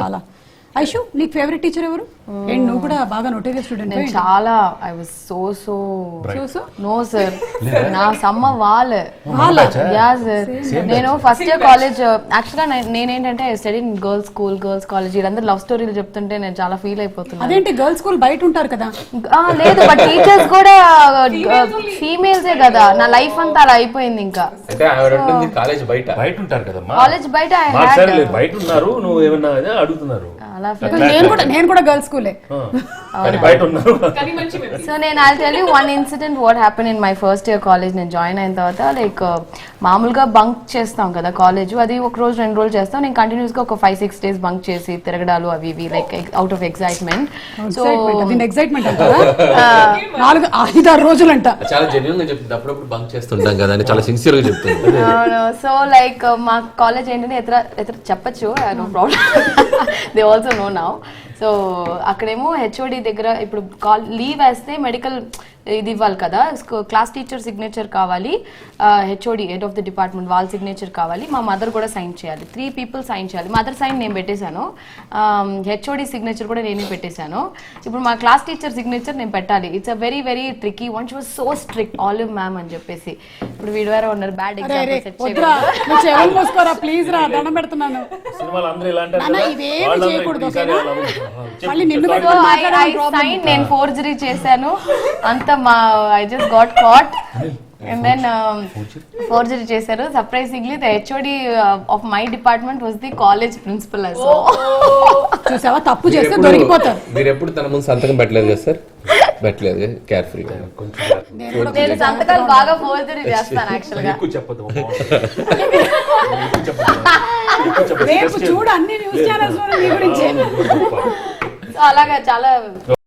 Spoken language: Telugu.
చాలా. ఐషు, నీకు ఫేవరెట్ టీచర్ ఎవరు? అండ్ నువ్వు కూడా బాగా నోటేరియస్ స్టూడెంట్. నేను చాలా I was so no sir, నా సమ్మ వాళ్ళ యా సార్. నేను ఫస్ట్ ఇయర్ కాలేజ్ యాక్చువల్గా నేనేంటంటే study in girls school, girls college. వీళ్ళందరూ లవ్ స్టోరీలు చెప్తుంటే నేను చాలా ఫీల్ అయిపోతున్నాను. అదేంటి గర్ల్స్ స్కూల్ బయట ఉంటారు కదా? లేదు, బట్ టీచర్స్ కూడా ఫీమేల్సే కదా. నా లైఫ్ అంతా అలా అయిపోయింది. ఇంకా కాలేజ్ బయట ఉంటారు కదా, కాలేజ్ బయట బయట ఉన్నారు, నువ్వు ఏమన్నా అడుగుతున్నారు. నేను కూడా గర్ల్స్ స్కూలే. సో నేను I tell you one incident what happen in my first year college. నేను జాయిన్ అయిన తర్వాత లైక్ మామూలుగా బంక్ చేస్తాం కదా కాలేజ్, అది ఒక రోజు 2 రోజులు చేస్తాం. నేను కంటిన్యూస్ గా ఒక 5-6 days బంక్ చేసి తిరగడాలు అవి ఇవి like out of excitement. So excitement అంట 4-5-6 రోజులంట. చాలా జెన్యూన్ గా చెప్తుంది. అప్పుడప్పుడు బంక్ చేస్తుంటాం కదా అని చాలా సిన్సియర్ గా చెప్తుంది. సో లైక్ మా కాలేజ్ ఏంటంటే ఎത്ര చెప్పచ్చు, no problem, they also know now. So అక్కడేమో హెచ్ఓడి దగ్గర ఇప్పుడు లీవ్ వేస్తే మెడికల్ ఇది ఇవ్వాలి కదా, క్లాస్ టీచర్ సిగ్నేచర్ కావాలి, HOD head of the department వాళ్ళ సిగ్నేచర్ కావాలి, మా మదర్ కూడా సైన్ చేయాలి. 3 people సైన్ చేయాలి. మదర్ సైన్ నేను పెట్టేశాను, హెచ్ఓడి సిగ్నేచర్ కూడా నేనే పెట్టేశాను. ఇప్పుడు మా క్లాస్ టీచర్ సిగ్నేచర్ నేను పెట్టాలి. It's a very very tricky one. She was so strict, olive ma'am అని చెప్పేసి. ఇప్పుడు వీడు వేరే ఉన్నారు, బ్యాడ్ ఎగ్జాంపుల్. ప్లీజ్ రా, దండం పెడుతున్నాను. నేను ఫోర్జరీ చేశాను అంత. I just got caught and then forgery చేశారు. Surprisingly the HOD of my department was the college principal as well. చూసావా, తప్పు చేస్తే దొరికిపోతారు. మీరు ఎప్పుడు తన ముందు సంతకం పెట్టలేదు కదా సార్? పెట్టలేదు, కేర్ఫ్రీ. నేను సంతకాలు బాగా ఫోర్జరీ చేస్తాను యాక్చువల్ గా. చూడు అన్ని న్యూస్ ఛానల్స్ లో నీ గురించి అలాగా చాలా